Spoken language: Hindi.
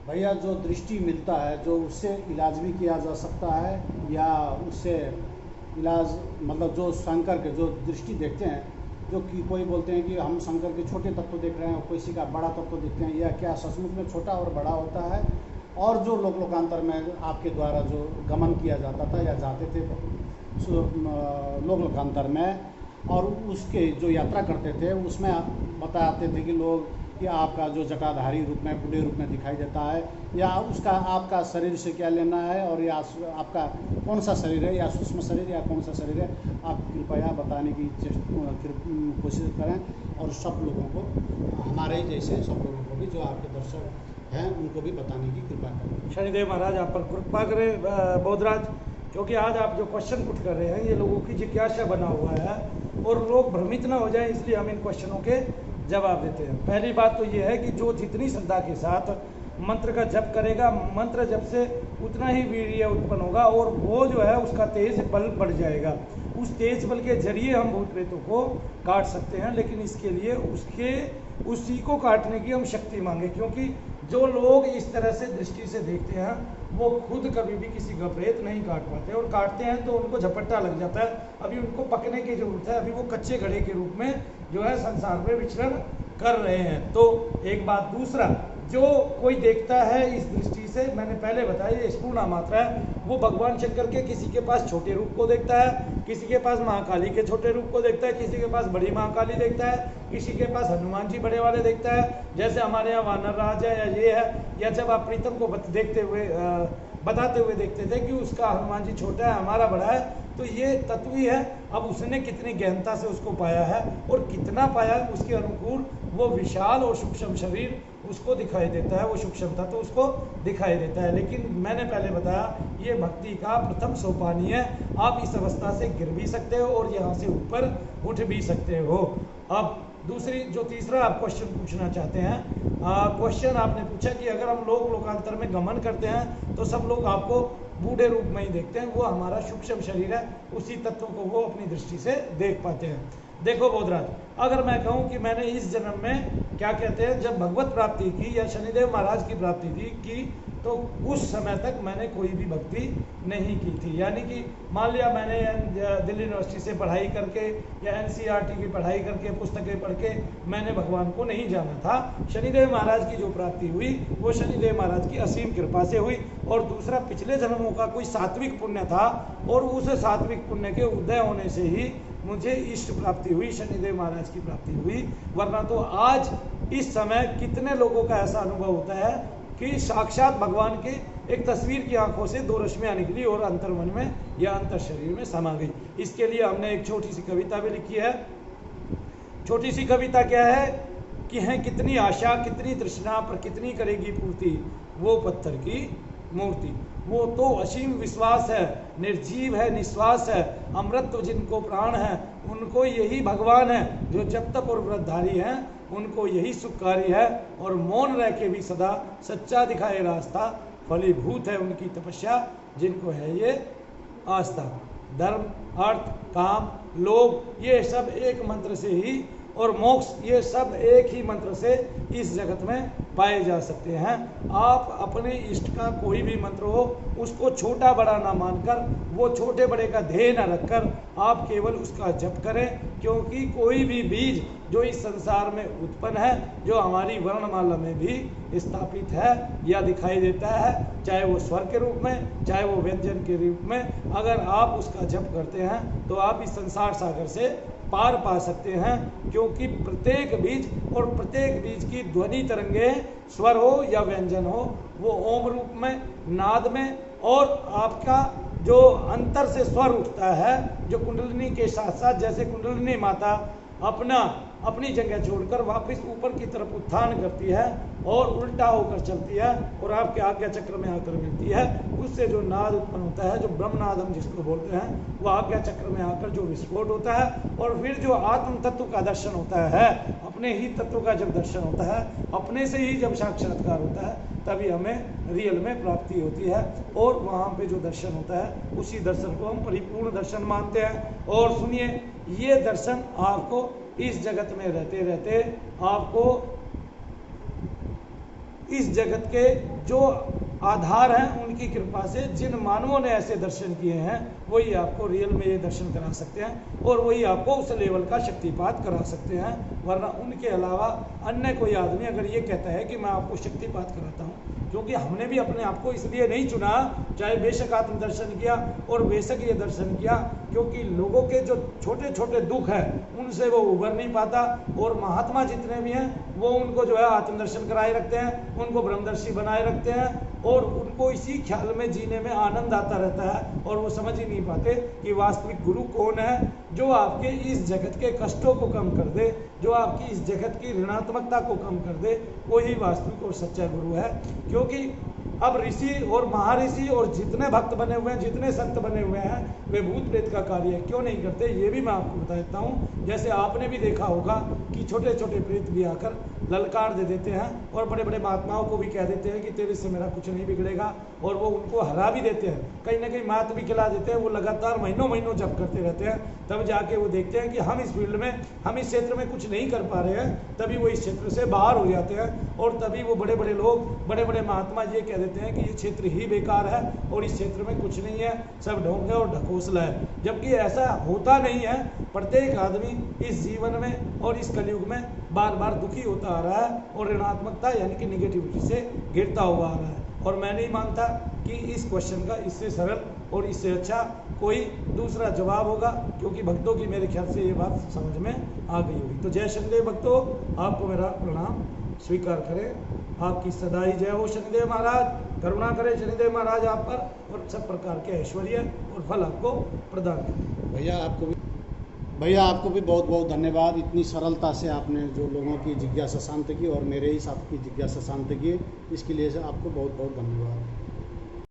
भैया जो दृष्टि मिलता है, जो उससे इलाज भी किया जा सकता है, या उससे इलाज मतलब जो शंकर के जो दृष्टि देखते हैं, जो कि कोई बोलते हैं कि हम शंकर के छोटे तत्व देख रहे हैं और किसी का बड़ा तत्व देखते हैं, या क्या सचमुच में छोटा और बड़ा होता है? और जो लोकांतर में आपके द्वारा जो गमन किया जाता था या जाते थे लोकांतर में, और उसके जो यात्रा करते थे उसमें बताते थे कि लोग कि आपका जो जटाधारी रूप में बूढ़े रूप में दिखाई देता है, या उसका आपका शरीर से क्या लेना है, और या आपका कौन सा शरीर है, या सूक्ष्म शरीर या कौन सा शरीर है, आप कृपया बताने की कोशिश करें, और सब लोगों को, हमारे जैसे सब लोगों को भी, जो आपके दर्शक हैं उनको भी बताने की कृपा करें। शनिदेव महाराज आप पर कृपा करें बोधराज, क्योंकि आज आप जो क्वेश्चन पुट कर रहे हैं ये लोगों की जिज्ञासा बना हुआ है और लोग भ्रमित ना हो जाएं, इसलिए हम इन क्वेश्चनों के जवाब देते हैं। पहली बात तो ये है कि जो जितनी श्रद्धा के साथ मंत्र का जप करेगा, मंत्र जप से उतना ही वीर्य उत्पन्न होगा और वो जो है उसका तेज बल बढ़ जाएगा। उस तेज बल के जरिए हम भूत प्रेतों को काट सकते हैं, लेकिन इसके लिए उसी को काटने की हम शक्ति मांगे, क्योंकि जो लोग इस तरह से दृष्टि से देखते हैं वो खुद कभी भी किसी का प्रेत नहीं काट पाते, और काटते हैं तो उनको झपट्टा लग जाता है। अभी उनको पकने की जरूरत है, अभी वो कच्चे घड़े के रूप में जो है संसार में विचरण कर रहे हैं। तो एक बात। दूसरा, जो कोई देखता है इस दृष्टि से, मैंने पहले बताया ये स्पूर्णा मात्रा है, वो भगवान शंकर के किसी के पास छोटे रूप को देखता है, किसी के पास महाकाली के छोटे रूप को देखता है, किसी के पास बड़ी महाकाली देखता है, किसी के पास हनुमान जी बड़े वाले देखता है, जैसे हमारे यहाँ वानर राज है या ये है। या जब आप प्रीतम को बताते हुए देखते थे कि उसका हनुमान जी छोटा है, हमारा बड़ा है, तो ये तत्व ही है। अब उसने कितनी गहनता से उसको पाया है और कितना पाया है, उसके अनुकूल वो विशाल और सूक्ष्म शरीर उसको दिखाई देता है, वो सूक्ष्मता तो उसको दिखाई देता है। लेकिन मैंने पहले बताया ये भक्ति का प्रथम सोपानी है। आप इस अवस्था से गिर भी सकते हो और यहाँ से ऊपर उठ भी सकते हो। अब जो तीसरा आप क्वेश्चन पूछना चाहते हैं, क्वेश्चन आपने पूछा कि अगर हम लोकांतर में गमन करते हैं तो सब लोग आपको बूढ़े रूप में ही देखते हैं, वो हमारा सूक्ष्म शरीर है, उसी तत्व को वो अपनी दृष्टि से देख पाते हैं। देखो बोधराज, अगर मैं कहूँ कि मैंने इस जन्म में क्या कहते हैं जब भगवत प्राप्ति की या शनिदेव महाराज की प्राप्ति की तो उस समय तक मैंने कोई भी भक्ति नहीं की थी। यानी कि मान लिया मैंने दिल्ली यूनिवर्सिटी से पढ़ाई करके या एनसीईआरटी की पढ़ाई करके पुस्तकें पढ़ के मैंने भगवान को नहीं जाना था। शनिदेव महाराज की जो प्राप्ति हुई वो शनिदेव महाराज की असीम कृपा से हुई। और दूसरा, पिछले जन्मों का कोई सात्विक पुण्य था और उस सात्विक पुण्य के उदय होने से ही मुझे इष्ट प्राप्ति हुई, शनिदेव महाराज की प्राप्ति हुई। वरना तो आज इस समय कितने लोगों का ऐसा अनुभव होता है कि साक्षात भगवान के एक तस्वीर की आंखों से दो रश्मियां निकली और अंतर्मन में या अंतर शरीर में समा गई। इसके लिए हमने एक छोटी सी कविता भी लिखी है। छोटी सी कविता क्या है कि है कितनी आशा कितनी तृष्णा पर कितनी करेगी पूर्ति वो पत्थर की मूर्ति। वो तो असीम विश्वास है, निर्जीव है, निश्वास है, अमृत जिनको प्राण है उनको यही भगवान है। जो जब तक और व्रतधारी हैं उनको यही सुखकारी है, और मौन रह के भी सदा सच्चा दिखाए रास्ता। फलीभूत है उनकी तपस्या जिनको है ये आस्था। धर्म, अर्थ, काम, लोभ ये सब एक मंत्र से ही, और मोक्ष ये सब एक ही मंत्र से इस जगत में पाए जा सकते हैं। आप अपने इष्ट का कोई भी मंत्र हो उसको छोटा बड़ा ना मानकर, वो छोटे बड़े का ध्येय न रखकर आप केवल उसका जप करें, क्योंकि कोई भी बीज जो इस संसार में उत्पन्न है, जो हमारी वर्णमाला में भी स्थापित है या दिखाई देता है, चाहे वो स्वर के रूप में चाहे वो व्यंजन के रूप में, अगर आप उसका जप करते हैं तो आप इस संसार सागर से पार पा सकते हैं। क्योंकि प्रत्येक बीज और प्रत्येक बीज की ध्वनि तरंगे, स्वर हो या व्यंजन हो, वो ओम रूप में, नाद में, और आपका जो अंतर से स्वर उठता है, जो कुंडलिनी के साथ साथ, जैसे कुंडलिनी माता अपनी जगह छोड़कर वापस ऊपर की तरफ उत्थान करती है और उल्टा होकर चलती है और आपके आज्ञा चक्र में आकर मिलती है, उससे जो नाद उत्पन्न होता है, जो ब्रह्मनाद हम जिसको बोलते हैं, वो आज्ञा चक्र में आकर जो विस्फोट होता है, और फिर जो आत्म तत्व का दर्शन होता है, अपने ही तत्व का जब दर्शन होता है, अपने से ही जब साक्षात्कार होता है, तभी हमें रियल में प्राप्ति होती है। और वहाँ पे जो दर्शन होता है उसी दर्शन को हम परिपूर्ण दर्शन मानते हैं। और सुनिए, ये दर्शन आपको इस जगत में रहते रहते आपको इस जगत के जो आधार हैं उनकी कृपा से जिन मानवों ने ऐसे दर्शन किए हैं वही आपको रियल में ये दर्शन करा सकते हैं और वही आपको उस लेवल का शक्तिपात करा सकते हैं। वरना उनके अलावा अन्य कोई आदमी अगर ये कहता है कि मैं आपको शक्तिपात कराता हूँ, क्योंकि हमने भी अपने आप को इसलिए नहीं चुना, चाहे बेशक आत्म दर्शन किया और बेशक ये दर्शन किया, क्योंकि लोगों के जो छोटे छोटे दुख है उनसे वो उबर नहीं पाता। और महात्मा जितने भी हैं वो उनको जो है आत्मदर्शन कराए रखते हैं, उनको ब्रह्मदर्शी बनाए रखते हैं और उनको इसी ख्याल में जीने में आनंद आता रहता है और वो समझ ही नहीं पाते कि वास्तविक गुरु कौन है, जो आपके इस जगत के कष्टों को कम कर दे, जो आपकी इस जगत की ऋणात्मकता को कम कर दे, वही वास्तविक और सच्चा गुरु है। क्योंकि अब ऋषि और महर्षि और जितने भक्त बने हुए हैं, जितने संत बने हुए हैं, वे भूत प्रेत का कार्य क्यों नहीं करते, ये भी मैं आपको बता देता हूँ। जैसे आपने भी देखा होगा कि छोटे छोटे प्रेत भी आकर ललकार दे देते हैं और बड़े बड़े महात्माओं को भी कह देते हैं कि तेरे से मेरा कुछ नहीं बिगड़ेगा, और वो उनको हरा भी देते हैं, कहीं ना कहीं मात भी खिला देते हैं। वो लगातार महीनों महीनों जप करते रहते हैं, तब जाके वो देखते हैं कि हम इस फील्ड में, हम इस क्षेत्र में कुछ नहीं कर पा रहे हैं, तभी वो इस क्षेत्र से बाहर हो जाते हैं और तभी वो बड़े बड़े लोग, बड़े बड़े महात्मा ये कह देते हैं कि ये क्षेत्र ही बेकार है और इस क्षेत्र में कुछ नहीं है, सब ढोंग है और ढकोसला है। जबकि ऐसा होता नहीं है। प्रत्येक आदमी इस जीवन में और इस कलयुग में बार बार दुखी होता आ रहा है और ऋणात्मकता यानी कि निगेटिविटी से गिरता हुआ आ रहा है। और मैं नहीं मानता कि इस क्वेश्चन का इससे सरल और इससे अच्छा कोई दूसरा जवाब होगा, क्योंकि भक्तों की मेरे ख्याल से ये बात समझ में आ गई होगी। तो जय शनिदेव भक्तों, आपको मेरा प्रणाम स्वीकार करें। आपकी सदा ही जय हो शनिदेव महाराज, करुणा करें शनिदेव महाराज आप पर और सब प्रकार के ऐश्वर्य और फल आपको प्रदान करें। भैया आपको भी बहुत बहुत धन्यवाद। इतनी सरलता से आपने जो लोगों की जिज्ञासा शांत की और मेरे ही साथ की जिज्ञासा शांत की, इसके लिए आपको बहुत बहुत धन्यवाद।